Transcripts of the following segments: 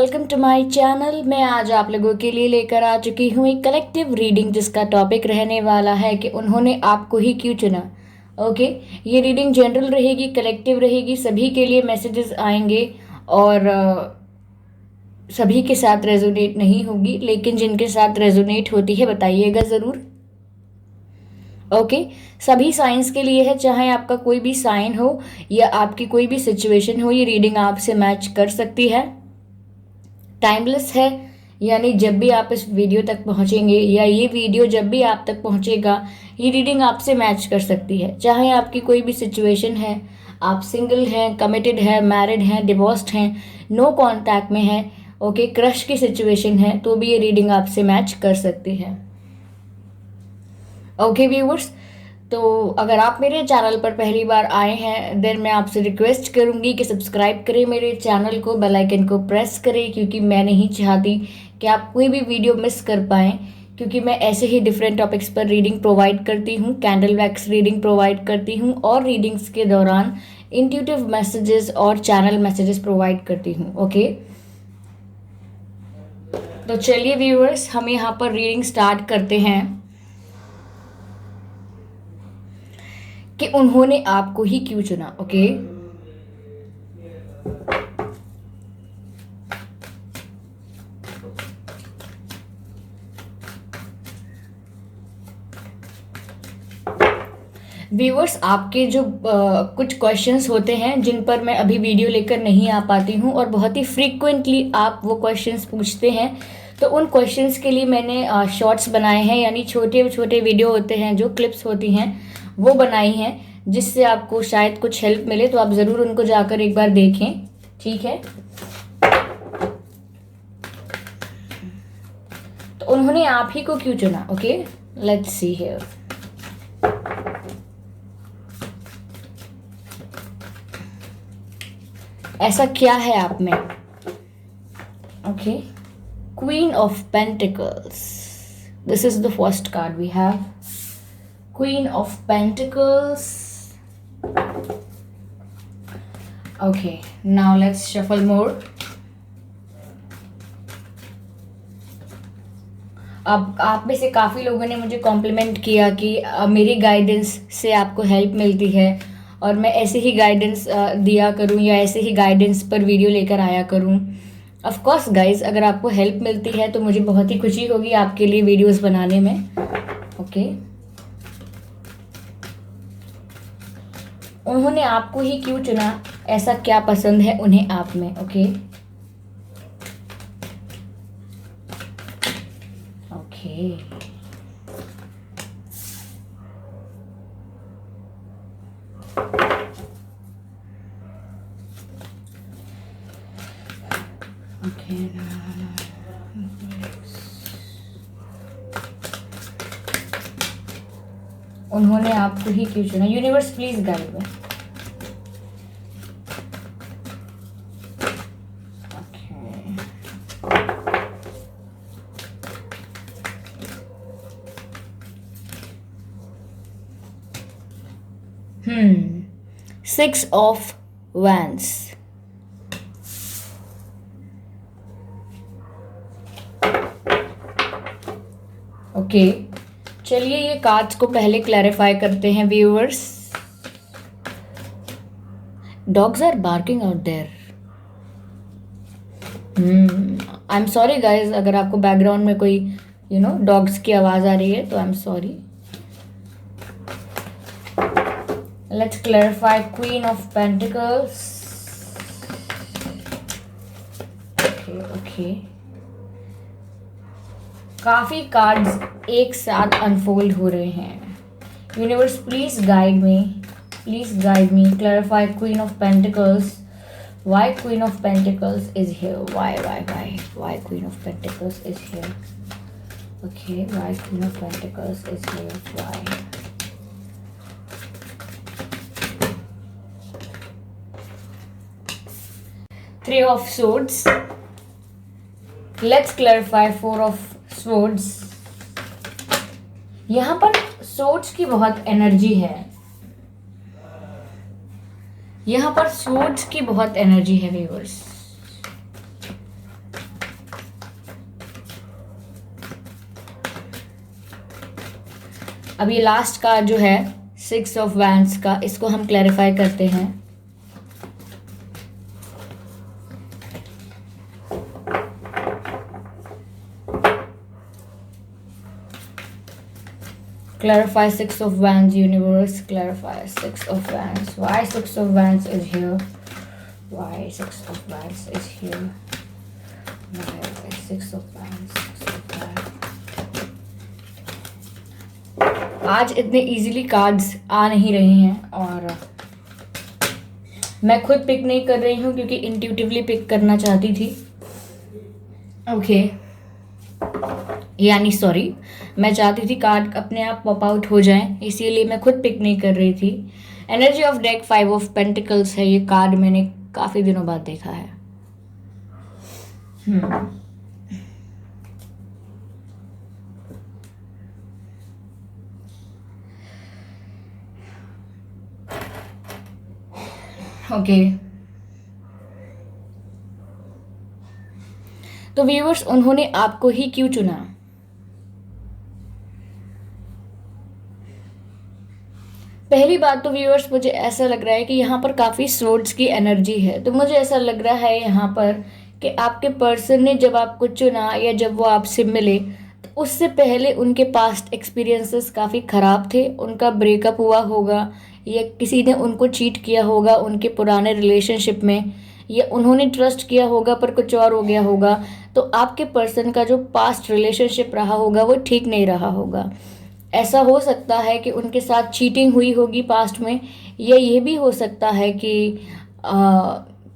Welcome to my channel. मैं आज आप लोगों के लिए लेकर आ चुकी हूँ एक कलेक्टिव रीडिंग जिसका टॉपिक रहने वाला है कि उन्होंने आपको ही क्यों चुना। ओके, ये रीडिंग जनरल रहेगी, कलेक्टिव रहेगी, सभी के लिए मैसेजेस आएंगे और सभी के साथ रेजोनेट नहीं होगी, लेकिन जिनके साथ रेजोनेट होती है बताइएगा ज़रूर। ओके, सभी साइंस के लिए है, चाहे आपका कोई भी साइन हो या आपकी कोई भी सिचुएशन हो, ये रीडिंग आपसे मैच कर सकती है। टाइमलेस है, यानी जब भी आप इस वीडियो तक पहुंचेंगे या ये वीडियो जब भी आप तक पहुंचेगा, ये रीडिंग आपसे मैच कर सकती है। चाहे आपकी कोई भी सिचुएशन है, आप सिंगल हैं, कमिटेड है, मैरिड हैं, डिवोर्स्ड हैं, नो कांटेक्ट में हैं, ओके, क्रश की सिचुएशन है, तो भी ये रीडिंग आपसे मैच कर सकती है। ओके व्यूवर्स, तो अगर आप मेरे चैनल पर पहली बार आए हैं देन मैं आपसे रिक्वेस्ट करूंगी कि सब्सक्राइब करें मेरे चैनल को, बेल आइकन को प्रेस करें, क्योंकि मैं नहीं चाहती कि आप कोई भी वीडियो मिस कर पाएँ, क्योंकि मैं ऐसे ही डिफरेंट टॉपिक्स पर रीडिंग प्रोवाइड करती हूँ, कैंडल वैक्स रीडिंग प्रोवाइड करती हूँ और रीडिंग्स के दौरान इंट्यूटिव मैसेजेस और चैनल मैसेजेस प्रोवाइड करती हूँ। ओके, तो चलिए व्यूअर्स, हम यहाँ पर रीडिंग स्टार्ट करते हैं कि उन्होंने आपको ही क्यों चुना। ओके, व्यूअर्स, आपके जो कुछ क्वेश्चंस होते हैं जिन पर मैं अभी वीडियो लेकर नहीं आ पाती हूँ और बहुत ही फ्रीक्वेंटली आप वो क्वेश्चंस पूछते हैं, तो उन क्वेश्चंस के लिए मैंने शॉर्ट्स बनाए हैं, यानी छोटे छोटे वीडियो होते हैं, जो क्लिप्स होती हैं वो बनाई हैं, जिससे आपको शायद कुछ हेल्प मिले। तो आप ज़रूर उनको जाकर एक बार देखें, ठीक है। तो उन्होंने आप ही को क्यों चुना। Okay, let's see here. ऐसा क्या है आप में। Okay, queen of pentacles, this is the first card we have, queen of pentacles. Okay, now let's shuffle more. अब आप में से काफ़ी लोगों ने मुझे कॉम्प्लीमेंट किया कि मेरी गाइडेंस से आपको हेल्प मिलती है और मैं ऐसे ही गाइडेंस दिया करूं या ऐसे ही गाइडेंस पर वीडियो लेकर आया करूं। ऑफ कोर्स गाइज, अगर आपको हेल्प मिलती है तो मुझे बहुत ही खुशी होगी आपके लिए वीडियोस बनाने में। ओके, उन्होंने आपको ही क्यों चुना, ऐसा क्या पसंद है उन्हें आप में। ओके, ओके, उन्होंने आपको ही क्यों चुना। यूनिवर्स प्लीज गाइड में। Six of wands. ओके, चलिए ये कार्ड्स को पहले क्लैरिफाई करते हैं viewers. Dogs are barking out there. I am sorry guys, अगर आपको बैकग्राउंड में कोई डॉग्स की आवाज आ रही है तो आई am sorry. Let's clarify queen of pentacles. Okay, काफी कार्ड्स एक साथ अनफोल्ड हो रहे हैं। Universe please guide me, please guide me, clarify queen of pentacles. Why queen of pentacles is here, why queen of pentacles is here. Okay, why queen of pentacles is here, why. Three of swords. Let's clarify four of swords. यहां पर swords की बहुत energy है, यहां पर swords की बहुत energy है व्यूअर्स। अब ये लास्ट कार्ड जो है 6 ऑफ वैंड्स का, इसको हम क्लैरिफाई करते हैं। Clarify 6 of Wands, universe. Clarify 6 of Wands. Why 6 of Wands is here? Why 6 of Wands is here? Why 6 of Wands? 6 of Wands. आज इतने इजीली कार्ड्स आ नहीं रहे हैं और मैं खुद पिक नहीं कर रही हूँ क्योंकि इंट्यूटिवली पिक करना चाहती थी। ओके यानी सॉरी, मैं चाहती थी कार्ड अपने आप पॉप आउट हो जाएं, इसीलिए मैं खुद पिक नहीं कर रही थी। Energy of deck 5 of pentacles है, ये कार्ड मैंने काफ़ी दिनों बाद देखा है। ओके तो व्यूअर्स, उन्होंने आपको ही क्यों चुना? पहली बात तो व्यूअर्स, मुझे ऐसा लग रहा है कि यहाँ पर काफ़ी स्वॉर्ड्स की एनर्जी है। तो मुझे ऐसा लग रहा है यहाँ पर कि आपके पर्सन ने जब आपको चुना या जब वो आपसे मिले तो उससे पहले उनके पास्ट एक्सपीरियंसेस काफ़ी ख़राब थे। उनका ब्रेकअप हुआ होगा या किसी ने उनको चीट किया होगा उनके पुराने रिलेशनशिप में, या उन्होंने ट्रस्ट किया होगा पर कुछ और हो गया होगा। तो आपके पर्सन का जो पास्ट रिलेशनशिप रहा होगा वो ठीक नहीं रहा होगा। ऐसा हो सकता है कि उनके साथ चीटिंग हुई होगी पास्ट में, या ये भी हो सकता है कि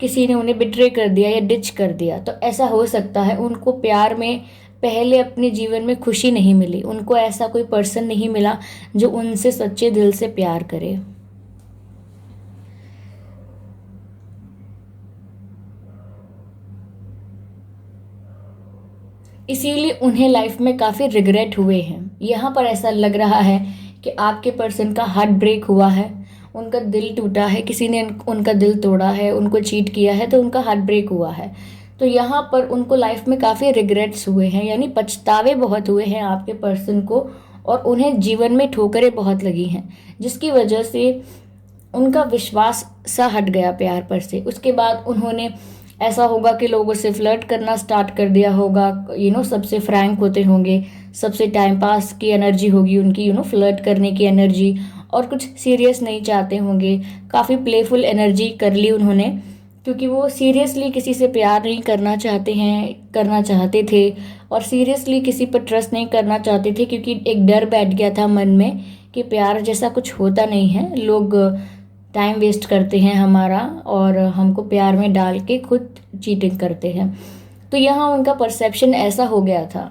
किसी ने उन्हें बिट्रे कर दिया या डिच कर दिया। तो ऐसा हो सकता है उनको प्यार में पहले अपने जीवन में खुशी नहीं मिली, उनको ऐसा कोई पर्सन नहीं मिला जो उनसे सच्चे दिल से प्यार करे। इसीलिए उन्हें लाइफ में काफ़ी रिग्रेट हुए हैं। यहाँ पर ऐसा लग रहा है कि आपके पर्सन का हार्ट ब्रेक हुआ है, उनका दिल टूटा है, किसी ने उनका दिल तोड़ा है, उनको चीट किया है, तो उनका हार्ट ब्रेक हुआ है। तो यहाँ पर उनको लाइफ में काफ़ी रिग्रेट्स हुए हैं, यानी पछतावे बहुत हुए हैं आपके पर्सन को, और उन्हें जीवन में ठोकरें बहुत लगी हैं जिसकी वजह से उनका विश्वास सा हट गया प्यार पर से। उसके बाद उन्होंने ऐसा होगा कि लोगों से फ्लर्ट करना स्टार्ट कर दिया होगा, सबसे फ्रैंक होते होंगे, सबसे टाइम पास की एनर्जी होगी उनकी, फ्लर्ट करने की एनर्जी, और कुछ सीरियस नहीं चाहते होंगे। काफ़ी प्लेफुल एनर्जी कर ली उन्होंने क्योंकि वो सीरियसली किसी से प्यार नहीं करना चाहते थे, और सीरियसली किसी पर ट्रस्ट नहीं करना चाहते थे क्योंकि एक डर बैठ गया था मन में कि प्यार जैसा कुछ होता नहीं है, लोग टाइम वेस्ट करते हैं हमारा और हमको प्यार में डाल के खुद चीटिंग करते हैं। तो यहाँ उनका परसेप्शन ऐसा हो गया था।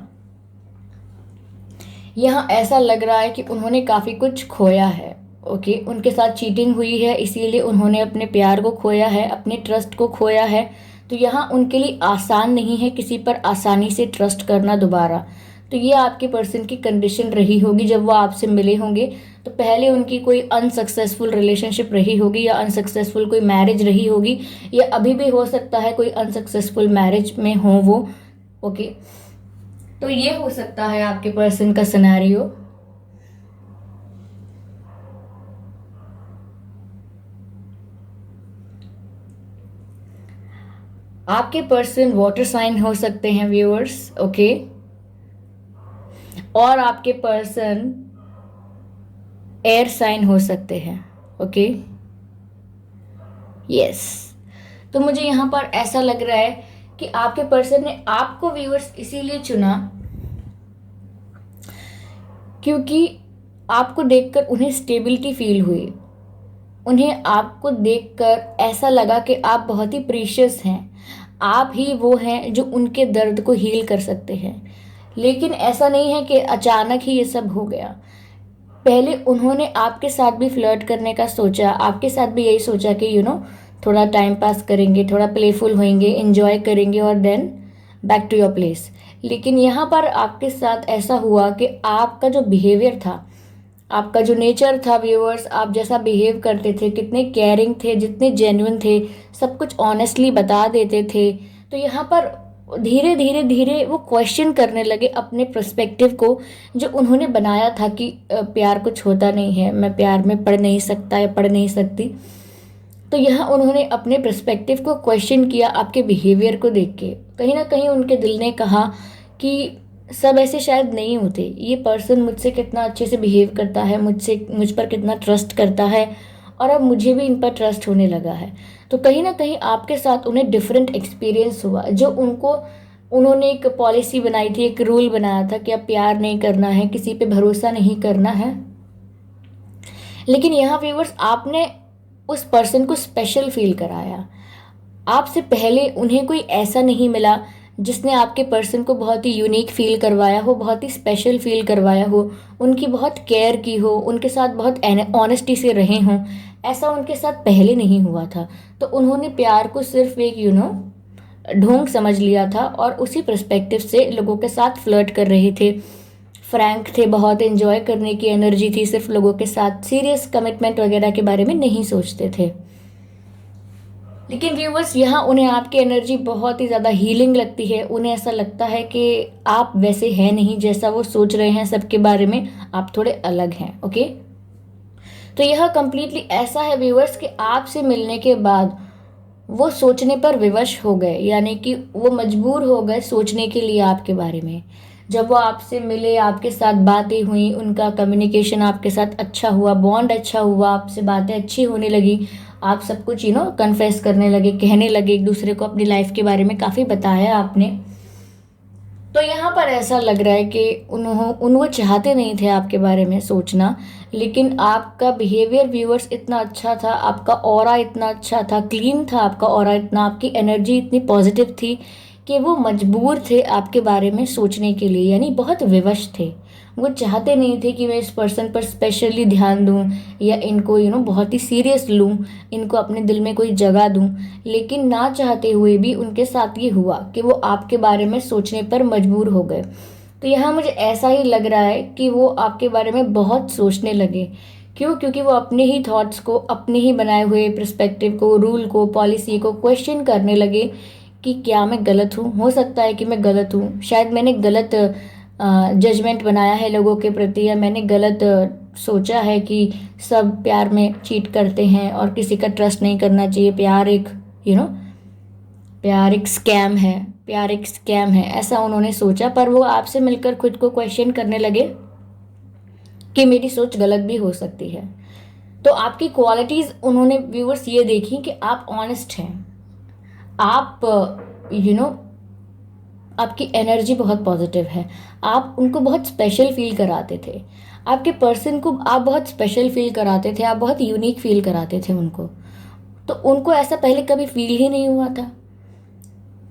यहाँ ऐसा लग रहा है कि उन्होंने काफ़ी कुछ खोया है। ओके, उनके साथ चीटिंग हुई है, इसीलिए उन्होंने अपने प्यार को खोया है, अपने ट्रस्ट को खोया है। तो यहाँ उनके लिए आसान नहीं है किसी पर आसानी से ट्रस्ट करना दोबारा। तो ये आपके पर्सन की कंडीशन रही होगी जब वो आपसे मिले होंगे। तो पहले उनकी कोई अनसक्सेसफुल रिलेशनशिप रही होगी, या अनसक्सेसफुल कोई मैरिज रही होगी, या अभी भी हो सकता है कोई अनसक्सेसफुल मैरिज में हो वो। ओके, तो ये हो सकता है आपके पर्सन का सिनेरियो। आपके पर्सन वाटर साइन हो सकते हैं व्यूअर्स। ओके, और आपके पर्सन एयर साइन हो सकते हैं। Okay, yes. तो मुझे यहाँ पर ऐसा लग रहा है कि आपके पर्सन ने आपको व्यूअर्स इसीलिए चुना क्योंकि आपको देखकर उन्हें स्टेबिलिटी फील हुई। उन्हें आपको देखकर ऐसा लगा कि आप बहुत ही प्रीशियस हैं, आप ही वो हैं जो उनके दर्द को हील कर सकते हैं। लेकिन ऐसा नहीं है कि अचानक ही ये सब हो गया। पहले उन्होंने आपके साथ भी फ्लर्ट करने का सोचा, आपके साथ भी यही सोचा कि थोड़ा टाइम पास करेंगे, थोड़ा प्लेफुल होंगे, एंजॉय करेंगे और then back to your place. लेकिन यहाँ पर आपके साथ ऐसा हुआ कि आपका जो बिहेवियर था, आपका जो नेचर था व्यूअर्स, आप जैसा बिहेव करते थे, कितने केयरिंग थे, जितने जेन्युइन थे, सब कुछ ऑनेस्टली बता देते थे। तो यहाँ पर धीरे धीरे धीरे वो क्वेश्चन करने लगे अपने पर्सपेक्टिव को, जो उन्होंने बनाया था कि प्यार कुछ होता नहीं है, मैं प्यार में पढ़ नहीं सकता या पढ़ नहीं सकती। तो यहाँ उन्होंने अपने पर्सपेक्टिव को क्वेश्चन किया आपके बिहेवियर को देख के। कहीं ना कहीं उनके दिल ने कहा कि सब ऐसे शायद नहीं होते, ये पर्सन मुझसे कितना अच्छे से बिहेव करता है, मुझ पर कितना ट्रस्ट करता है, और अब मुझे भी इन पर ट्रस्ट होने लगा है। तो कहीं ना कहीं आपके साथ उन्हें डिफरेंट एक्सपीरियंस हुआ, जो उन्होंने एक पॉलिसी बनाई थी, एक रूल बनाया था कि अब प्यार नहीं करना है, किसी पे भरोसा नहीं करना है। लेकिन यहाँ व्यूअर्स आपने उस पर्सन को स्पेशल फील कराया। आपसे पहले उन्हें कोई ऐसा नहीं मिला जिसने आपके पर्सन को बहुत ही यूनिक फील करवाया हो, बहुत ही स्पेशल फील करवाया हो, उनकी बहुत केयर की हो, उनके साथ बहुत ऑनेस्टी से रहे हों। ऐसा उनके साथ पहले नहीं हुआ था। तो उन्होंने प्यार को सिर्फ एक ढोंग समझ लिया था और उसी पर्सपेक्टिव से लोगों के साथ फ्लर्ट कर रहे थे। फ्रैंक थे, बहुत एंजॉय करने की एनर्जी थी, सिर्फ लोगों के साथ सीरियस कमिटमेंट वगैरह के बारे में नहीं सोचते थे। लेकिन व्यूवर्स यहाँ उन्हें आपकी एनर्जी बहुत ही ज़्यादा हीलिंग लगती है। उन्हें ऐसा लगता है कि आप वैसे हैं नहीं जैसा वो सोच रहे हैं सबके बारे में, आप थोड़े अलग हैं। ओके, तो यह कंप्लीटली ऐसा है व्यूवर्स कि आपसे मिलने के बाद वो सोचने पर विवश हो गए, यानी कि वो मजबूर हो गए सोचने के लिए आपके बारे में। जब वो आपसे मिले, आपके साथ बातें हुई, उनका कम्युनिकेशन आपके साथ अच्छा हुआ, बॉन्ड अच्छा हुआ, आपसे बातें अच्छी होने लगी, आप सब कुछ कन्फेस करने लगे, कहने लगे एक दूसरे को, अपनी लाइफ के बारे में काफ़ी बताया आपने। तो यहाँ पर ऐसा लग रहा है कि वो चाहते नहीं थे आपके बारे में सोचना, लेकिन आपका बिहेवियर व्यूअर्स इतना अच्छा था, आपका ऑरा इतना अच्छा था, क्लीन था आपका ऑरा इतना, आपकी एनर्जी इतनी पॉजिटिव थी कि वो मजबूर थे आपके बारे में सोचने के लिए, यानी बहुत विवश थे। वो चाहते नहीं थे कि मैं इस पर्सन पर स्पेशली ध्यान दूं या इनको बहुत ही सीरियस लूं, इनको अपने दिल में कोई जगह दूं। लेकिन ना चाहते हुए भी उनके साथ ये हुआ कि वो आपके बारे में सोचने पर मजबूर हो गए। तो यहाँ मुझे ऐसा ही लग रहा है कि वो आपके बारे में बहुत सोचने लगे। क्यों? क्योंकि वो अपने ही थॉट्स को, अपने ही बनाए हुए पर्सपेक्टिव को, रूल को, पॉलिसी को क्वेश्चन करने लगे कि क्या मैं गलत हूँ? हो सकता है कि मैं गलत हूँ, शायद मैंने गलत जजमेंट बनाया है लोगों के प्रति, या मैंने गलत सोचा है कि सब प्यार में चीट करते हैं और किसी का ट्रस्ट नहीं करना चाहिए, प्यार एक प्यार एक स्कैम है, प्यार एक स्कैम है, ऐसा उन्होंने सोचा। पर वो आपसे मिलकर खुद को क्वेश्चन करने लगे कि मेरी सोच गलत भी हो सकती है। तो आपकी क्वालिटीज़ उन्होंने व्यूअर्स ये देखी कि आप ऑनेस्ट हैं, आप आपकी एनर्जी बहुत पॉजिटिव है, आप उनको बहुत स्पेशल फील कराते थे, आपके पर्सन को आप बहुत स्पेशल फील कराते थे, आप बहुत यूनिक फील कराते थे उनको। तो उनको ऐसा पहले कभी फील ही नहीं हुआ था।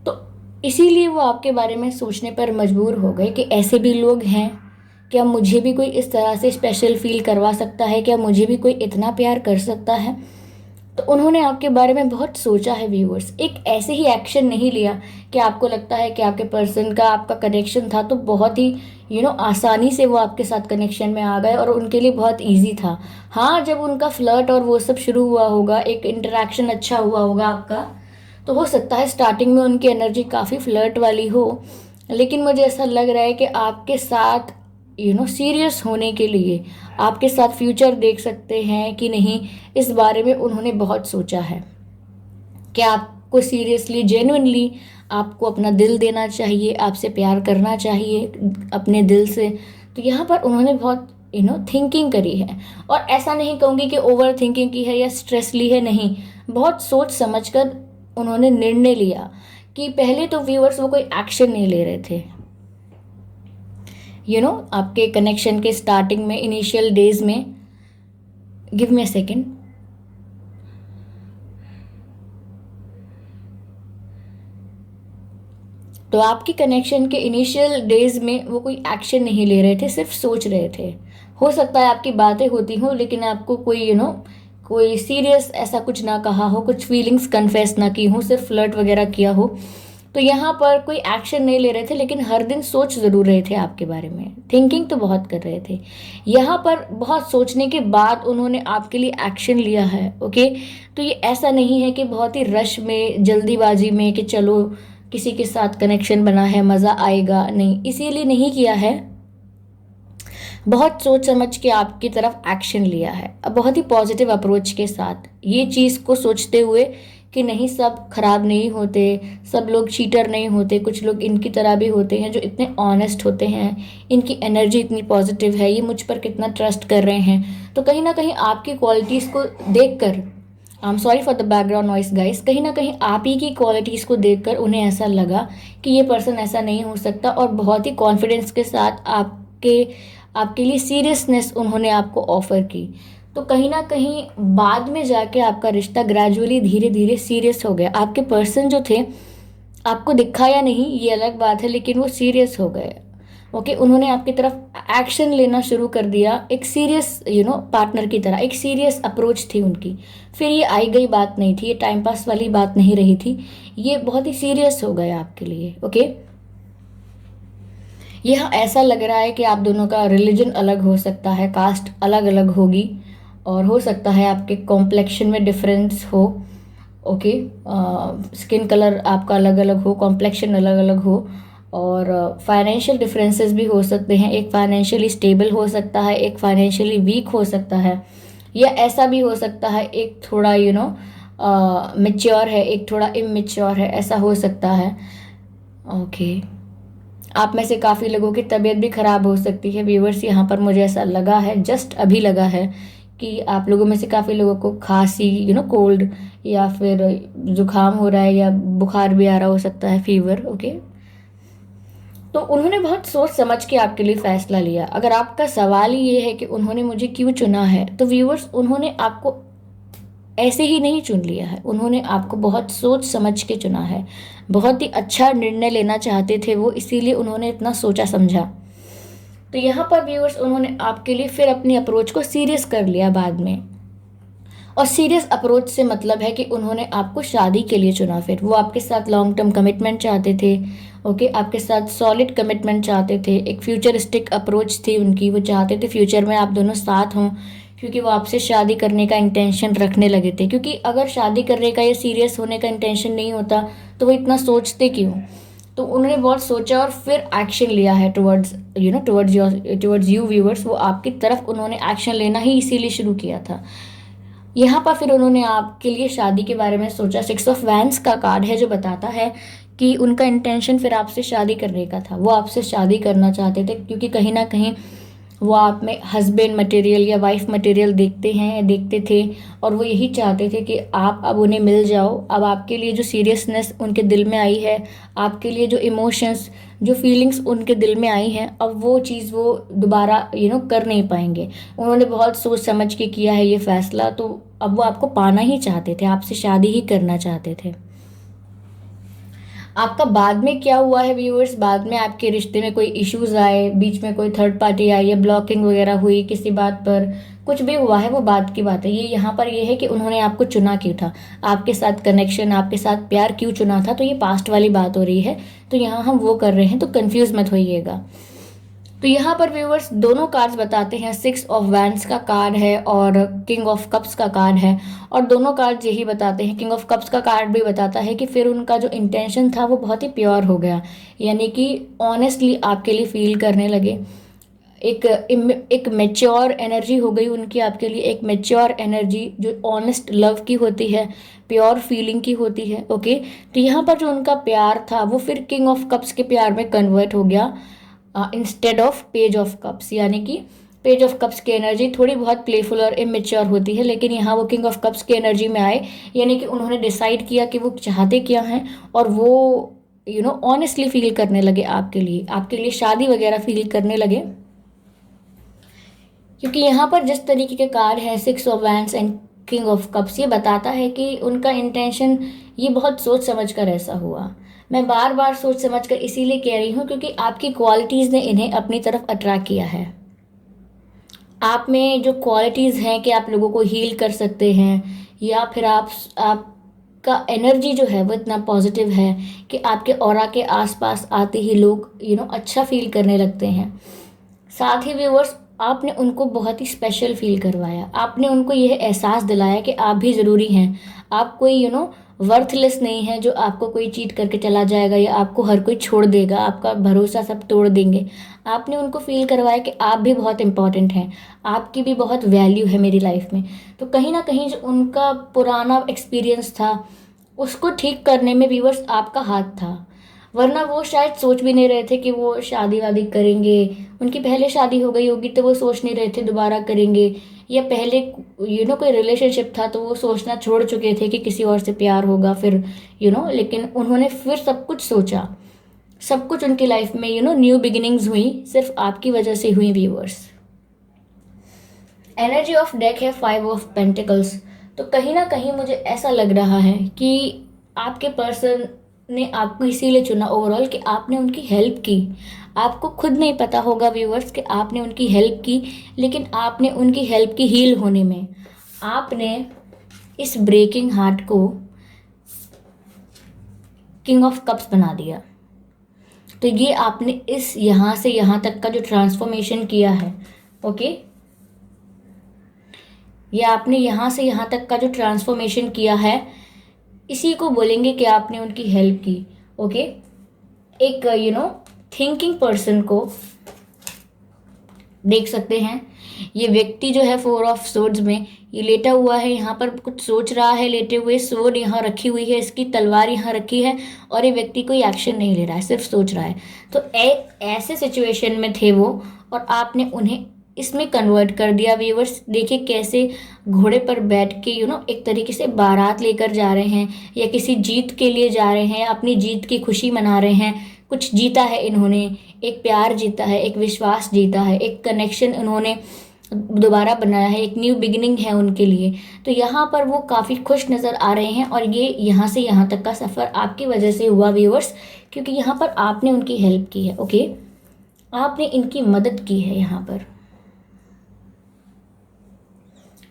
तो इसीलिए वो आपके बारे में सोचने पर मजबूर हो गए कि ऐसे भी लोग हैं, क्या मुझे भी कोई इस तरह से स्पेशल फील करवा सकता है, क्या मुझे भी कोई इतना प्यार कर सकता है। तो उन्होंने आपके बारे में बहुत सोचा है व्यूअर्स, एक ऐसे ही एक्शन नहीं लिया कि आपको लगता है कि आपके पर्सन का आपका कनेक्शन था तो बहुत ही आसानी से वो आपके साथ कनेक्शन में आ गए और उनके लिए बहुत इजी था। हाँ, जब उनका फ्लर्ट और वो सब शुरू हुआ होगा, एक इंटरेक्शन अच्छा हुआ होगा आपका, तो हो सकता है स्टार्टिंग में उनकी एनर्जी काफ़ी फ्लर्ट वाली हो, लेकिन मुझे ऐसा लग रहा है कि आपके साथ सीरियस होने के लिए, आपके साथ फ्यूचर देख सकते हैं कि नहीं, इस बारे में उन्होंने बहुत सोचा है कि आपको सीरियसली, जेन्युइनली आपको अपना दिल देना चाहिए, आपसे प्यार करना चाहिए अपने दिल से। तो यहाँ पर उन्होंने बहुत थिंकिंग करी है, और ऐसा नहीं कहूँगी कि ओवर थिंकिंग की है या स्ट्रेस ली है, नहीं, बहुत सोच समझकर उन्होंने निर्णय लिया कि पहले तो व्यूअर्स वो कोई एक्शन नहीं ले रहे थे। आपके कनेक्शन के स्टार्टिंग में, इनिशियल डेज में, गिव मी अ सेकेंड, तो आपकी कनेक्शन के इनिशियल डेज में वो कोई एक्शन नहीं ले रहे थे, सिर्फ सोच रहे थे। हो सकता है आपकी बातें होती हों, लेकिन आपको कोई कोई सीरियस ऐसा कुछ ना कहा हो, कुछ फीलिंग्स कन्फेस ना की हो, सिर्फ फ्लर्ट वगैरह किया हो। तो यहाँ पर कोई एक्शन नहीं ले रहे थे, लेकिन हर दिन सोच ज़रूर रहे थे आपके बारे में, थिंकिंग तो बहुत कर रहे थे। यहाँ पर बहुत सोचने के बाद उन्होंने आपके लिए एक्शन लिया है। ओके, तो ये ऐसा नहीं है कि बहुत ही रश में, जल्दीबाजी में कि चलो किसी के साथ कनेक्शन बना है, मज़ा आएगा, नहीं, इसीलिए नहीं किया है। बहुत सोच समझ के आपकी तरफ एक्शन लिया है, अब बहुत ही पॉजिटिव अप्रोच के साथ, ये चीज़ को सोचते हुए कि नहीं, सब खराब नहीं होते, सब लोग चीटर नहीं होते, कुछ लोग इनकी तरह भी होते हैं जो इतने ऑनेस्ट होते हैं, इनकी एनर्जी इतनी पॉजिटिव है, ये मुझ पर कितना ट्रस्ट कर रहे हैं। तो कहीं ना कहीं आपकी क्वालिटीज़ को देख कर, आई am sorry for the background noise guys, कहीं ना कहीं आप ही की क्वालिटीज़ को देखकर उन्हें ऐसा लगा कि ये पर्सन ऐसा नहीं हो सकता, और बहुत ही कॉन्फिडेंस के साथ आपके लिए सीरियसनेस उन्होंने आपको ऑफर की। तो कहीं ना कहीं बाद में जाके आपका रिश्ता ग्रेजुअली धीरे धीरे सीरियस हो गया। आपके पर्सन जो थे, आपको दिखा या नहीं ये अलग बात है, लेकिन वो सीरियस हो गए। ओके, उन्होंने आपकी तरफ एक्शन लेना शुरू कर दिया, एक सीरियस पार्टनर की तरह, एक सीरियस अप्रोच थी उनकी। फिर ये आई गई बात नहीं थी, ये टाइम पास वाली बात नहीं रही थी, ये बहुत ही सीरियस हो गया आपके लिए। ओके, यह ऐसा लग रहा है कि आप दोनों का रिलीजन अलग हो सकता है, कास्ट अलग अलग होगी, और हो सकता है आपके कॉम्प्लेक्शन में डिफरेंस हो। ओके, स्किन कलर आपका अलग अलग हो, कॉम्प्लेक्शन अलग अलग हो, और फाइनेंशियल डिफरेंसेस भी हो सकते हैं। एक फाइनेंशियली स्टेबल हो सकता है, एक फाइनेंशियली वीक हो सकता है, या ऐसा भी हो सकता है एक थोड़ा मेच्योर है, एक थोड़ा इमेच्योर है, ऐसा हो सकता है। ओके, आप में से काफ़ी लोगों की तबीयत भी ख़राब हो सकती है व्यूवर्स, यहाँ पर मुझे ऐसा लगा है, जस्ट अभी लगा है कि आप लोगों में से काफ़ी लोगों को खांसी, कोल्ड, या फिर जुकाम हो रहा है, या बुखार भी आ रहा हो सकता है, फीवर। ओके, तो उन्होंने बहुत सोच समझ के आपके लिए फ़ैसला लिया। अगर आपका सवाल ही ये है कि उन्होंने मुझे क्यों चुना है, तो व्यूवर्स, उन्होंने आपको ऐसे ही नहीं चुन लिया है, उन्होंने आपको बहुत सोच समझ के चुना है। बहुत ही अच्छा निर्णय लेना चाहते थे वो, इसीलिए उन्होंने इतना सोचा समझा। तो यहाँ पर व्यूअर्स, उन्होंने आपके लिए फिर अपनी अप्रोच को सीरियस कर लिया बाद में। और सीरियस अप्रोच से मतलब है कि उन्होंने आपको शादी के लिए चुना। फिर वो आपके साथ लॉन्ग टर्म कमिटमेंट चाहते थे। ओके, आपके साथ सॉलिड कमिटमेंट चाहते थे, एक फ्यूचरिस्टिक अप्रोच थी उनकी। वो चाहते थे फ्यूचर में आप दोनों साथ हों, क्योंकि वो आपसे शादी करने का इंटेंशन रखने लगे थे। क्योंकि अगर शादी करने का या सीरियस होने का इंटेंशन नहीं होता तो वो इतना सोचते क्यों। तो उन्होंने बहुत सोचा और फिर एक्शन लिया है टुवर्ड्स यू व्यूअर्स। वो आपकी तरफ उन्होंने एक्शन लेना ही इसीलिए शुरू किया था। यहाँ पर फिर उन्होंने आपके लिए शादी के बारे में सोचा। 6 ऑफ वैंड्स का कार्ड है जो बताता है कि उनका इंटेंशन फिर आपसे शादी करने का था। वो आपसे शादी करना चाहते थे, क्योंकि कहीं ना कहीं वो आप में हस्बैंड मटेरियल या वाइफ मटेरियल देखते थे, और वो यही चाहते थे कि आप अब उन्हें मिल जाओ। अब आपके लिए जो सीरियसनेस उनके दिल में आई है, आपके लिए जो इमोशंस, जो फीलिंग्स उनके दिल में आई हैं, अब वो चीज़ वो दोबारा कर नहीं पाएंगे। उन्होंने बहुत सोच समझ के किया है ये फैसला, तो अब वो आपको पाना ही चाहते थे, आपसे शादी ही करना चाहते थे। आपका बाद में क्या हुआ है व्यूअर्स, बाद में आपके रिश्ते में कोई इश्यूज आए, बीच में कोई थर्ड पार्टी आई, या ब्लॉकिंग वगैरह हुई किसी बात पर, कुछ भी हुआ है, वो बात की बात है। ये यहाँ पर ये है कि उन्होंने आपको चुना क्यों था, आपके साथ कनेक्शन, आपके साथ प्यार क्यों चुना था। तो ये पास्ट वाली बात हो रही है, तो यहाँ हम वो कर रहे हैं, तो कंफ्यूज मत होइएगा। तो यहाँ पर व्यूअर्स दोनों कार्ड्स बताते हैं, 6 ऑफ वैंड्स का कार्ड है और किंग ऑफ कप्स का कार्ड है, और दोनों कार्ड्स यही बताते हैं। किंग ऑफ कप्स का कार्ड भी बताता है कि फिर उनका जो इंटेंशन था वो बहुत ही प्योर हो गया, यानी कि ऑनेस्टली आपके लिए फील करने लगे। एक मेच्योर एनर्जी हो गई उनकी आपके लिए, एक मेच्योर एनर्जी जो ऑनेस्ट लव की होती है, प्योर फीलिंग की होती है। ओके, तो यहाँ पर जो उनका प्यार था वो फिर किंग ऑफ कप्स के प्यार में कन्वर्ट हो गया, instead of page of cups. यानी कि पेज ऑफ कप्स की एनर्जी थोड़ी बहुत प्लेफुल और इमेच्योर होती है, लेकिन यहाँ वो किंग ऑफ कप्स की एनर्जी में आए, यानी कि उन्होंने डिसाइड किया कि वो चाहते क्या हैं, और वो ऑनेस्टली फील करने लगे आपके लिए शादी वगैरह फील करने लगे। क्योंकि यहाँ पर जिस तरीके के कार्ड है 6 of wands and king of cups, ये बताता है कि उनका इंटेंशन ये बहुत सोच समझ कर ऐसा हुआ। मैं बार बार सोच समझ कर इसीलिए कह रही हूँ क्योंकि आपकी क्वालिटीज़ ने इन्हें अपनी तरफ अट्रैक्ट किया है। आप में जो क्वालिटीज़ हैं कि आप लोगों को हील कर सकते हैं, या फिर आपका एनर्जी जो है वो इतना पॉजिटिव है कि आपके ऑरा के आसपास आते ही लोग अच्छा फील करने लगते हैं। साथ ही व्यूअर्स, आपने उनको बहुत ही स्पेशल फील करवाया, आपने उनको यह एहसास दिलाया कि आप भी ज़रूरी हैं। आप कोई वर्थलेस नहीं है, जो आपको कोई चीट करके चला जाएगा या आपको हर कोई छोड़ देगा, आपका भरोसा सब तोड़ देंगे। आपने उनको फील करवाया कि आप भी बहुत इंपॉर्टेंट हैं, आपकी भी बहुत वैल्यू है मेरी लाइफ में। तो कहीं ना कहीं जो उनका पुराना एक्सपीरियंस था उसको ठीक करने में व्यूअर्स आपका हाथ था, वरना वो शायद सोच भी नहीं रहे थे कि वो शादी वादी करेंगे। उनकी पहले शादी हो गई होगी तो वो सोच नहीं रहे थे दोबारा करेंगे, या पहले कोई रिलेशनशिप था तो वो सोचना छोड़ चुके थे कि किसी और से प्यार होगा फिर लेकिन उन्होंने फिर सब कुछ सोचा। सब कुछ उनकी लाइफ में न्यू बिगिनिंग्स हुई, सिर्फ आपकी वजह से हुई व्यूअर्स। एनर्जी ऑफ डेक है 5 ऑफ पेंटिकल्स। तो कहीं ना कहीं मुझे ऐसा लग रहा है कि आपके पर्सन ने आपको इसीलिए चुना ओवरऑल कि आपने उनकी हेल्प की। आपको खुद नहीं पता होगा व्यूअर्स कि आपने उनकी हेल्प की, लेकिन आपने उनकी हेल्प की हील होने में आपने इस ब्रेकिंग हार्ट को किंग ऑफ कप्स बना दिया। तो ये आपने इस यहाँ से यहाँ तक का जो ट्रांसफॉर्मेशन किया है, ओके, ये आपने यहाँ से यहाँ तक का जो ट्रांसफॉर्मेशन किया है, इसी को बोलेंगे कि आपने उनकी हेल्प की। ओके, एक थिंकिंग पर्सन को देख सकते हैं। ये व्यक्ति जो है 4 ऑफ सोर्ड्स में ये लेटा हुआ है, यहाँ पर कुछ सोच रहा है लेटे हुए। सोर्ड यहाँ रखी हुई है, इसकी तलवार यहाँ रखी है, और ये व्यक्ति कोई एक्शन नहीं ले रहा है, सिर्फ सोच रहा है। तो ऐसे सिचुएशन में थे वो, और आपने उन्हें इसमें कन्वर्ट कर दिया। व्यूअर्स देखिए कैसे घोड़े पर बैठ के एक तरीके से बारात लेकर जा रहे हैं, या किसी जीत के लिए जा रहे हैं, अपनी जीत की खुशी मना रहे हैं। कुछ जीता है इन्होंने, एक प्यार जीता है, एक विश्वास जीता है, एक कनेक्शन उन्होंने दोबारा बनाया है, एक न्यू बिगिनिंग है उनके लिए। तो यहाँ पर वो काफ़ी खुश नज़र आ रहे हैं, और ये यहाँ से यहाँ तक का सफ़र आपकी वजह से हुआ व्यूअर्स, क्योंकि यहाँ पर आपने उनकी हेल्प की है। ओके, आपने इनकी मदद की है यहाँ पर।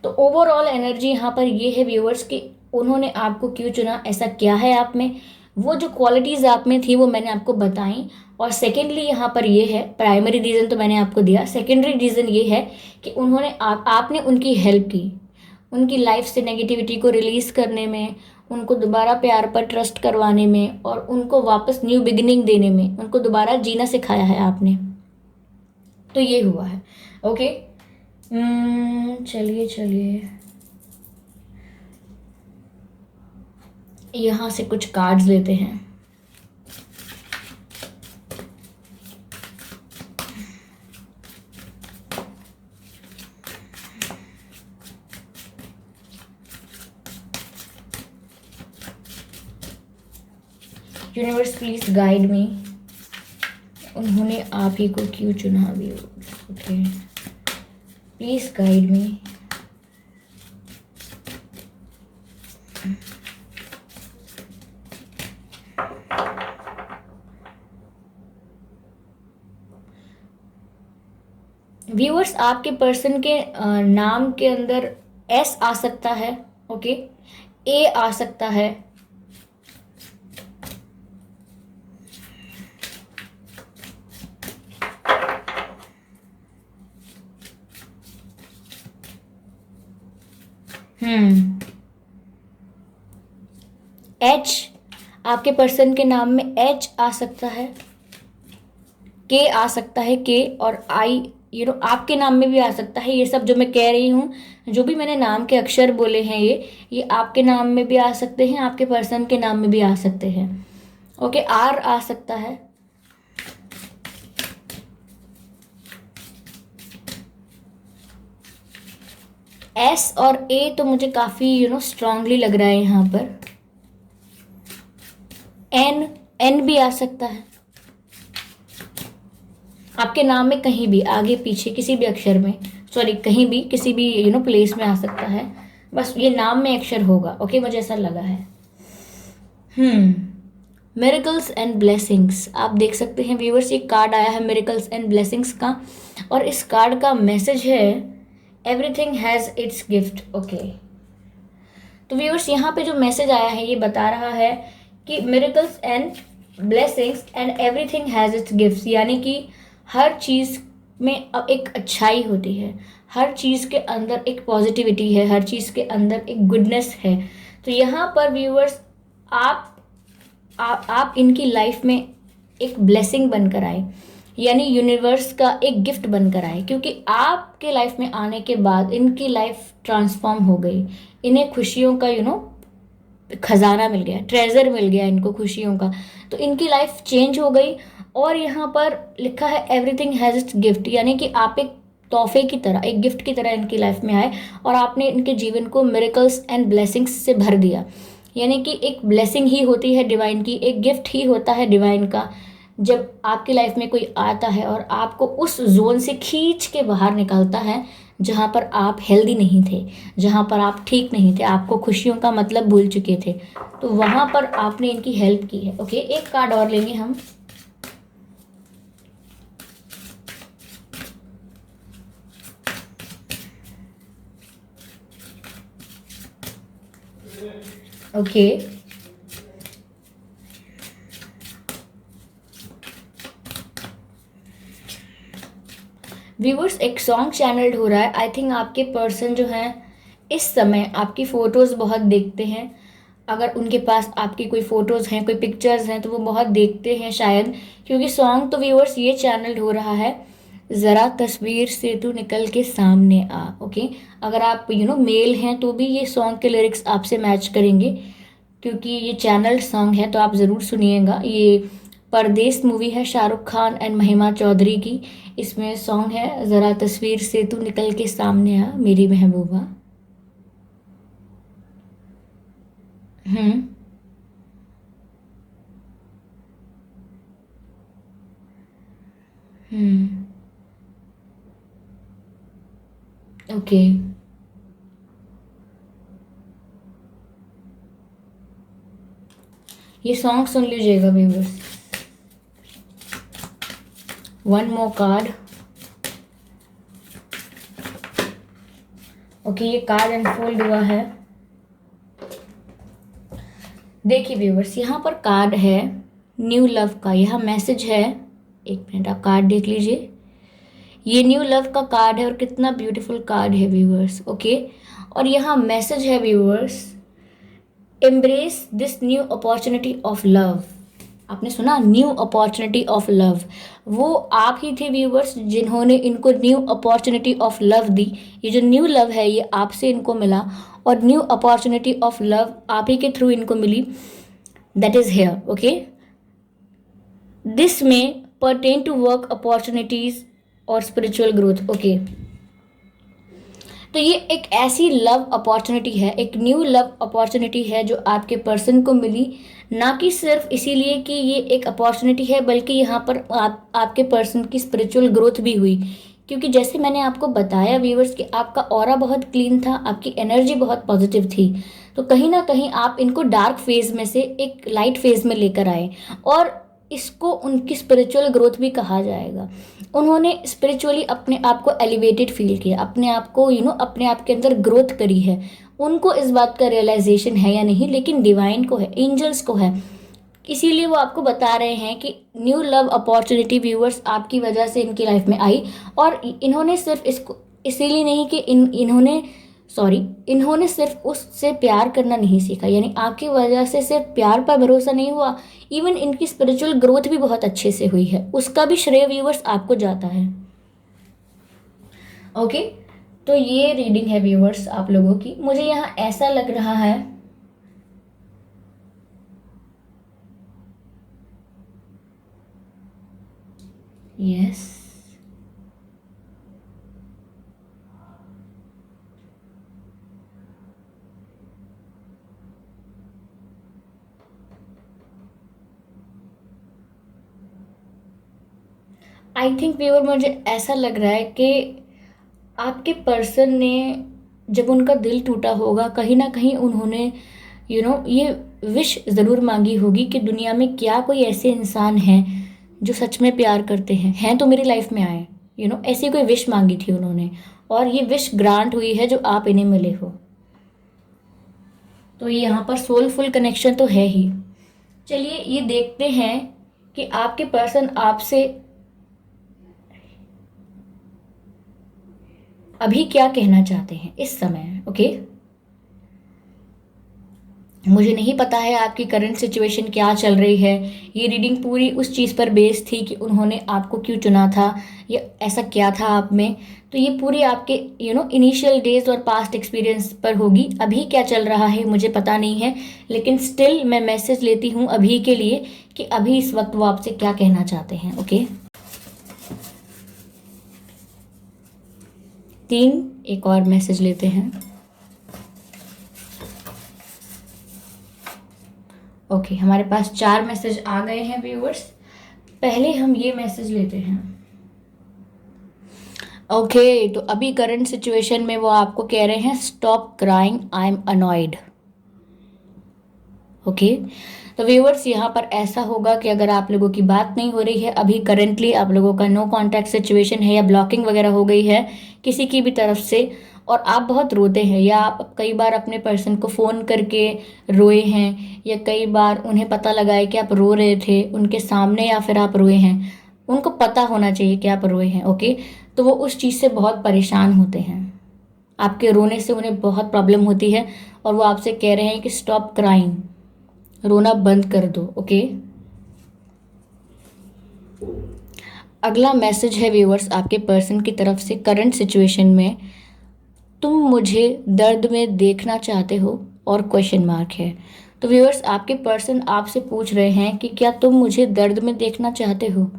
तो ओवरऑल एनर्जी यहाँ पर ये है व्यूअर्स कि उन्होंने आपको क्यों चुना, ऐसा क्या है आप में, वो जो क्वालिटीज़ आप में थी वो मैंने आपको बताई। और सेकेंडली यहाँ पर ये है, प्राइमरी रीज़न तो मैंने आपको दिया, सेकेंडरी रीज़न ये है कि उन्होंने आपने उनकी हेल्प की, उनकी लाइफ से नेगेटिविटी को रिलीज़ करने में, उनको दोबारा प्यार पर ट्रस्ट करवाने में, और उनको वापस न्यू बिगिनिंग देने में, उनको दोबारा जीना सिखाया है आपने। तो ये हुआ है। ओके, चलिए चलिए यहाँ से कुछ कार्ड्स लेते हैं। यूनिवर्स प्लीज गाइड मी, उन्होंने आप ही को क्यों चुना अभी। Okay, please guide me. Viewers आपके पर्सन के नाम के अंदर एस आ सकता है, ओके, ए आ सकता है, एच, आपके पर्सन के नाम में एच आ सकता है, के आ सकता है, के और आई आपके नाम में भी आ सकता है। ये सब जो मैं कह रही हूँ, जो भी मैंने नाम के अक्षर बोले हैं, ये आपके नाम में भी आ सकते हैं, आपके पर्सन के नाम में भी आ सकते हैं। ओके, आर आ सकता है, एस और ए तो मुझे काफ़ी स्ट्रांगली लग रहा है यहाँ पर। एन, एन भी आ सकता है आपके नाम में, कहीं भी आगे पीछे किसी भी अक्षर में, सॉरी कहीं भी किसी भी प्लेस में आ सकता है, बस ये नाम में अक्षर होगा। ओके, मुझे ऐसा लगा है। मिरेकल्स एंड ब्लेसिंग्स, आप देख सकते हैं व्यूअर्स, ये कार्ड आया है मिरेकल्स एंड ब्लेसिंग्स का, और इस कार्ड का मैसेज है everything has its gift. Okay, तो व्यूअर्स यहाँ पे जो मैसेज आया है ये बता रहा है कि miracles and blessings and everything has its gifts, यानी कि हर चीज़ में अब एक अच्छाई होती है, हर चीज़ के अंदर एक पॉजिटिविटी है, हर चीज़ के अंदर एक गुडनेस है। तो यहाँ पर व्यूअर्स आप इनकी लाइफ में एक ब्लेसिंग बनकर आए, यानी यूनिवर्स का एक गिफ्ट बनकर आए, क्योंकि आपके लाइफ में आने के बाद इनकी लाइफ ट्रांसफॉर्म हो गई। इन्हें खुशियों का खजाना मिल गया, ट्रेजर मिल गया इनको खुशियों का। तो इनकी लाइफ चेंज हो गई। और यहाँ पर लिखा है एवरीथिंग हैज इट्स गिफ्ट, यानी कि आप एक तोहफे की तरह, एक गिफ्ट की तरह इनकी लाइफ में आए और आपने इनके जीवन को मिरेकल्स एंड ब्लेसिंग्स से भर दिया। यानी कि एक ब्लेसिंग ही होती है डिवाइन की, एक गिफ्ट ही होता है डिवाइन का, जब आपकी लाइफ में कोई आता है और आपको उस जोन से खींच के बाहर निकालता है जहाँ पर आप हेल्दी नहीं थे, जहाँ पर आप ठीक नहीं थे, आपको खुशियों का मतलब भूल चुके थे, तो वहाँ पर आपने इनकी हेल्प की है। ओके, एक कार्ड और लेंगे हम। ओके, व्यूवर्स एक सॉन्ग चैनल्ड हो रहा है। आई थिंक आपके पर्सन जो हैं इस समय आपकी फ़ोटोज़ बहुत देखते हैं। अगर उनके पास आपकी कोई फ़ोटोज़ हैं, कोई पिक्चर्स हैं, तो वो बहुत देखते हैं शायद, क्योंकि सॉन्ग तो व्यूवर्स ये चैनल्ड हो रहा है, ज़रा तस्वीर से तू निकल के सामने आ। ओके, अगर आप मेल हैं तो भी ये सॉन्ग के लिरिक्स आपसे मैच करेंगे, क्योंकि ये चैनल सॉन्ग है, तो आप ज़रूर सुनिएगा। ये परदेस मूवी है शाहरुख खान एंड महिमा चौधरी की। इसमें सॉन्ग है ज़रा तस्वीर से तू निकल के सामने आ मेरी महबूबा। हम्म। हम्म। ओके, ये सॉन्ग सुन लीजिएगा viewers. One more card. Okay, ये कार्ड अनफोल्ड हुआ है। देखिए व्यूवर्स, यहाँ पर कार्ड है न्यू लव का, यहाँ मैसेज है। एक मिनट, आप कार्ड देख लीजिए। ये न्यू लव का कार्ड है और कितना ब्यूटीफुल कार्ड है व्यूवर्स। ओके, और यहाँ मैसेज है viewers, embrace this new opportunity of love. आपने सुना, न्यू अपॉर्चुनिटी ऑफ लव। वो आप ही थे व्यूवर्स जिन्होंने इनको new opportunity of love the. ये जो न्यू लव है ये आपसे इनको मिला, और न्यू अपॉर्चुनिटी ऑफ लव आप ही के थ्रू इनको मिली। That is here. Okay, this में pertain टू वर्क अपॉर्चुनिटीज और स्पिरिचुअल ग्रोथ। ओके, तो ये एक ऐसी लव अपॉर्चुनिटी है, एक न्यू लव अपॉर्चुनिटी है जो आपके पर्सन को मिली, ना कि सिर्फ इसीलिए कि ये एक अपॉर्चुनिटी है, बल्कि यहाँ पर आपके पर्सन की स्पिरिचुअल ग्रोथ भी हुई। क्योंकि जैसे मैंने आपको बताया व्यूवर्स कि आपका ऑरा बहुत क्लीन था, आपकी एनर्जी बहुत पॉजिटिव थी, तो कहीं ना कहीं आप इनको डार्क फेज में से एक लाइट फेज में लेकर आए, और इसको उनकी स्पिरिचुअल ग्रोथ भी कहा जाएगा। उन्होंने स्पिरिचुअली अपने आप को एलिवेटेड फील किया, अपने आप को अपने आप के अंदर ग्रोथ करी है। उनको इस बात का रियलाइजेशन है या नहीं, लेकिन डिवाइन को है, एंजल्स को है। इसीलिए वो आपको बता रहे हैं कि न्यू लव अपॉर्चुनिटी व्यूअर्स आपकी वजह से इनकी लाइफ में आई। और इन्होंने सिर्फ इसको इसीलिए नहीं कि इन्होंने सिर्फ उससे प्यार करना नहीं सीखा, यानी आपकी वजह से सिर्फ प्यार पर भरोसा नहीं हुआ, इवन इनकी स्पिरिचुअल ग्रोथ भी बहुत अच्छे से हुई है, उसका भी श्रेय व्यूवर्स आपको जाता है। ओके, तो ये रीडिंग है व्यूवर्स आप लोगों की। मुझे यहाँ ऐसा लग रहा है यस, आई थिंक व्यूअर मुझे ऐसा लग रहा है कि आपके पर्सन ने, जब उनका दिल टूटा होगा, कहीं ना कहीं उन्होंने ये विश ज़रूर मांगी होगी कि दुनिया में क्या कोई ऐसे इंसान हैं जो सच में प्यार करते हैं तो मेरी लाइफ में आए। ऐसी कोई विश मांगी थी उन्होंने, और ये विश ग्रांट हुई है जो आप इन्हें मिले हो। तो ये यहाँ पर सोलफुल कनेक्शन तो है ही। चलिए ये देखते हैं कि आपके पर्सन आपसे अभी क्या कहना चाहते हैं इस समय। ओके, मुझे नहीं पता है आपकी करंट सिचुएशन क्या चल रही है। ये रीडिंग पूरी उस चीज़ पर बेस्ड थी कि उन्होंने आपको क्यों चुना था, या ऐसा क्या था आप में। तो ये पूरी आपके इनिशियल डेज और पास्ट एक्सपीरियंस पर होगी। अभी क्या चल रहा है मुझे पता नहीं है, लेकिन स्टिल मैं मैसेज लेती हूँ अभी के लिए कि अभी इस वक्त वो आपसे क्या कहना चाहते हैं। ओके, 3 एक और मैसेज लेते हैं। ओके, हमारे पास 4 मैसेज आ गए हैं व्यूअर्स। पहले हम ये मैसेज लेते हैं। ओके, तो अभी करंट सिचुएशन में वो आपको कह रहे हैं stop crying, I am annoyed. Okay, तो व्यूअर्स यहाँ पर ऐसा होगा कि अगर आप लोगों की बात नहीं हो रही है अभी करेंटली, आप लोगों का नो कांटेक्ट सिचुएशन है या ब्लॉकिंग वगैरह हो गई है किसी की भी तरफ से, और आप बहुत रोते हैं, या आप कई बार अपने पर्सन को फ़ोन करके रोए हैं, या कई बार उन्हें पता लगा है कि आप रो रहे थे उनके सामने, या फिर आप रोए हैं, उनको पता होना चाहिए कि आप रोए हैं। ओके, तो वो उस चीज़ से बहुत परेशान होते हैं, आपके रोने से उन्हें बहुत प्रॉब्लम होती है, और वो आपसे कह रहे हैं कि स्टॉप क्राइंग, रोना बंद कर दो। ओके, अगला मैसेज है व्यूअर्स आपके पर्सन की तरफ से करंट सिचुएशन में, तुम मुझे दर्द में देखना चाहते हो, और क्वेश्चन मार्क है। तो व्यूअर्स आपके पर्सन आपसे पूछ रहे हैं कि क्या तुम मुझे दर्द में देखना चाहते हो।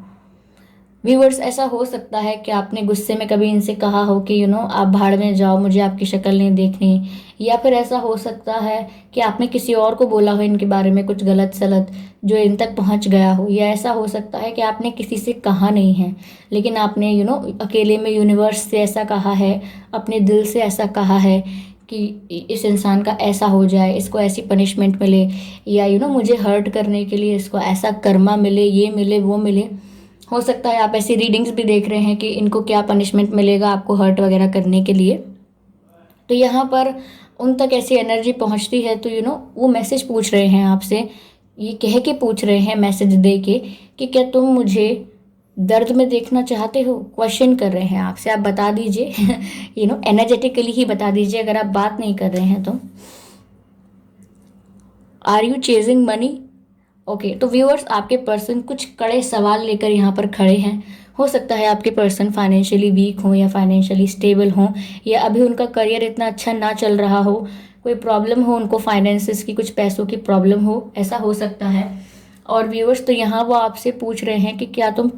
व्यूअर्स ऐसा हो सकता है कि आपने गुस्से में कभी इनसे कहा हो कि आप भाड़ में जाओ, मुझे आपकी शक्ल नहीं देखनी, या फिर ऐसा हो सकता है कि आपने किसी और को बोला हो इनके बारे में कुछ गलत सलत जो इन तक पहुंच गया हो, या ऐसा हो सकता है कि आपने किसी से कहा नहीं है, लेकिन आपने अकेले में यूनिवर्स से ऐसा कहा है, अपने दिल से ऐसा कहा है कि इस इंसान का ऐसा हो जाए, इसको ऐसी पनिशमेंट मिले, या मुझे हर्ट करने के लिए इसको ऐसा कर्मा मिले, ये मिले वो मिले। हो सकता है आप ऐसी रीडिंग्स भी देख रहे हैं कि इनको क्या पनिशमेंट मिलेगा आपको हर्ट वगैरह करने के लिए। तो यहाँ पर उन तक ऐसी एनर्जी पहुँचती है, तो वो मैसेज पूछ रहे हैं आपसे, ये कह के पूछ रहे हैं मैसेज दे के कि क्या तुम मुझे दर्द में देखना चाहते हो। क्वेश्चन कर रहे हैं आपसे, आप बता दीजिए एनर्जेटिकली ही बता दीजिए अगर आप बात नहीं कर रहे हैं तो। Are you chasing money. Okay, तो व्यूअर्स आपके पर्सन कुछ कड़े सवाल लेकर यहाँ पर खड़े हैं। हो सकता है आपके पर्सन फाइनेंशियली वीक हों या फाइनेंशियली स्टेबल हों, या अभी उनका करियर इतना अच्छा ना चल रहा हो, कोई प्रॉब्लम हो उनको, फाइनेंसिस की, कुछ पैसों की प्रॉब्लम हो, ऐसा हो सकता है। और व्यूअर्स तो यहाँ वो आपसे पूछ रहे हैं कि क्या तुम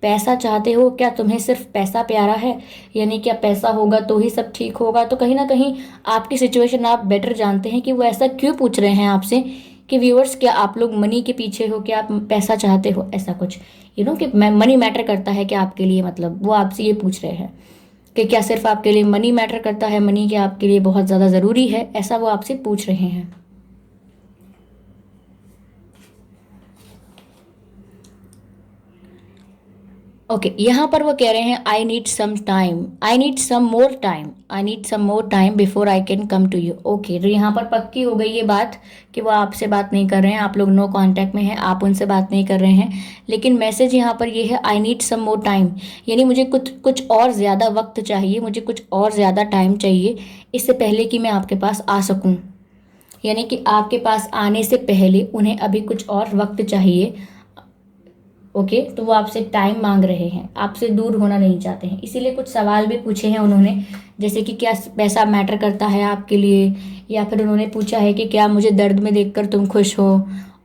पैसा चाहते हो, क्या तुम्हें सिर्फ पैसा प्यारा है, यानी क्या पैसा होगा तो ही सब ठीक होगा। तो कहीं ना कहीं आपकी सिचुएशन आप बेटर जानते हैं कि वो ऐसा क्यों पूछ रहे हैं आपसे, कि व्यूअर्स क्या आप लोग मनी के पीछे हो, क्या आप पैसा चाहते हो, ऐसा कुछ कि मनी मैटर करता है क्या आपके लिए, मतलब वो आपसे ये पूछ रहे हैं कि क्या सिर्फ आपके लिए मनी मैटर करता है, मनी क्या आपके लिए बहुत ज़्यादा ज़रूरी है, ऐसा वो आपसे पूछ रहे हैं। ओके, यहाँ पर वो कह रहे हैं I need some time, I need some more time, I need some more time before I can come to you. Okay, तो यहाँ पर पक्की हो गई ये बात कि वो आपसे बात नहीं कर रहे हैं, आप लोग नो कांटेक्ट में हैं, आप उनसे बात नहीं कर रहे हैं, लेकिन मैसेज यहाँ पर ये है आई नीड सम मोर टाइम, यानी मुझे कुछ कुछ और ज़्यादा वक्त चाहिए, मुझे कुछ और ज़्यादा टाइम चाहिए, इससे पहले कि मैं आपके पास आ सकूँ, यानी कि आपके पास आने से पहले उन्हें अभी कुछ और वक्त चाहिए। ओके, तो वो आपसे टाइम मांग रहे हैं, आपसे दूर होना नहीं चाहते हैं, इसीलिए कुछ सवाल भी पूछे हैं उन्होंने, जैसे कि क्या पैसा मैटर करता है आपके लिए, या फिर उन्होंने पूछा है कि क्या मुझे दर्द में देखकर तुम खुश हो,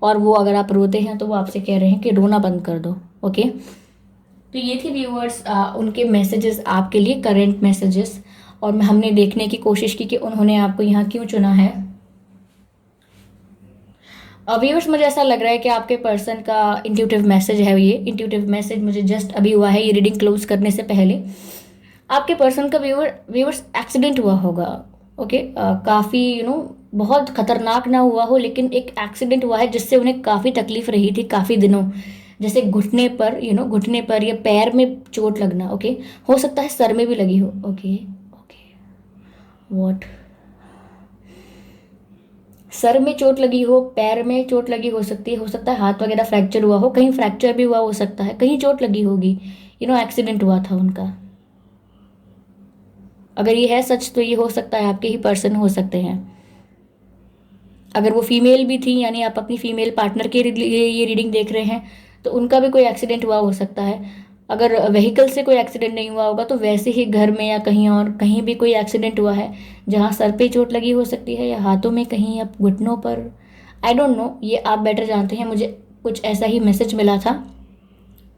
और वो अगर आप रोते हैं तो वो आपसे कह रहे हैं कि रोना बंद कर दो। ओके, तो ये थी व्यूअर्स उनके मैसेजेस आपके लिए, करंट मैसेजेस, और हमने देखने की कोशिश की कि उन्होंने आपको यहाँ क्यों चुना है। व्यूअर्स मुझे ऐसा लग रहा है कि आपके पर्सन का इंट्यूटिव मैसेज है, ये इंट्यूटिव मैसेज मुझे जस्ट अभी हुआ है ये रीडिंग क्लोज करने से पहले। आपके पर्सन का व्यूअर्स एक्सीडेंट हुआ होगा। ओके, काफ़ी बहुत खतरनाक ना हुआ हो, लेकिन एक एक्सीडेंट हुआ है जिससे उन्हें काफ़ी तकलीफ रही थी काफ़ी दिनों, जैसे घुटने पर घुटने पर या पैर में चोट लगना। ओके, हो सकता है सर में भी लगी हो। ओके ओके, व्हाट, सर में चोट लगी हो, पैर में चोट लगी हो सकती है, हो सकता है हाथ वगैरह फ्रैक्चर हुआ हो, कहीं फ्रैक्चर भी हुआ हो सकता है, कहीं चोट लगी होगी, एक्सीडेंट हुआ था उनका। अगर ये है सच तो ये हो सकता है आपके ही पर्सन हो सकते हैं। अगर वो फीमेल भी थी, यानी आप अपनी फीमेल पार्टनर के लिए ये रीडिंग देख रहे हैं, तो उनका भी कोई एक्सीडेंट हुआ हो सकता है। अगर व्हीकल से कोई एक्सीडेंट नहीं हुआ होगा तो वैसे ही घर में या कहीं और कहीं भी कोई एक्सीडेंट हुआ है जहाँ सर पे चोट लगी हो सकती है, या हाथों में कहीं, या घुटनों पर, आई डोंट नो, ये आप बेटर जानते हैं। मुझे कुछ ऐसा ही मैसेज मिला था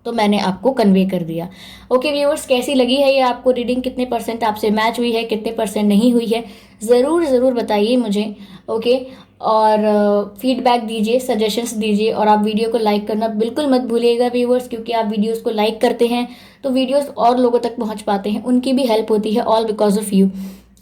तो मैंने आपको कन्वे कर दिया। ओके व्यूअर्स, कैसी लगी है ये आपको रीडिंग? कितने परसेंट आपसे मैच हुई है, कितने परसेंट नहीं हुई है, ज़रूर ज़रूर बताइए मुझे। ओके, और फीडबैक दीजिए, सजेशंस दीजिए, और आप वीडियो को लाइक करना बिल्कुल मत भूलिएगा व्यूअर्स, क्योंकि आप वीडियोस को लाइक करते हैं तो वीडियोस और लोगों तक पहुंच पाते हैं, उनकी भी हेल्प होती है, all because of you.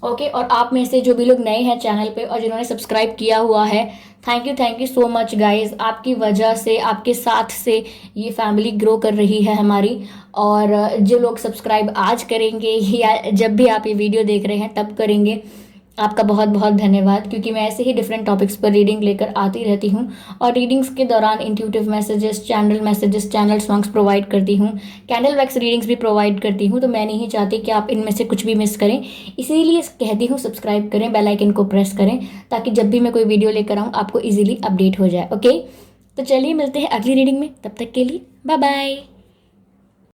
Okay, और आप में से जो भी लोग नए हैं चैनल पे और जिन्होंने सब्सक्राइब किया हुआ है, thank you so much guys. आपकी वजह से, आपके साथ से ये फैमिली ग्रो कर रही है हमारी। और जो लोग सब्सक्राइब आज करेंगे या जब भी आप ये वीडियो देख रहे हैं तब करेंगे, आपका बहुत बहुत धन्यवाद, क्योंकि मैं ऐसे ही डिफरेंट टॉपिक्स पर रीडिंग लेकर आती रहती हूँ। और रीडिंग्स के दौरान intuitive messages, channel songs provide करती हूँ, कैंडल वैक्स रीडिंग्स भी प्रोवाइड करती हूँ। तो मैं नहीं चाहती कि आप इनमें से कुछ भी मिस करें, इसीलिए कहती हूँ सब्सक्राइब करें, बेल आइकन को प्रेस करें, ताकि जब भी मैं कोई वीडियो लेकर आऊँ आपको ईजिली अपडेट हो जाए। ओके, तो चलिए मिलते हैं अगली रीडिंग में, तब तक के लिए बाय बाय।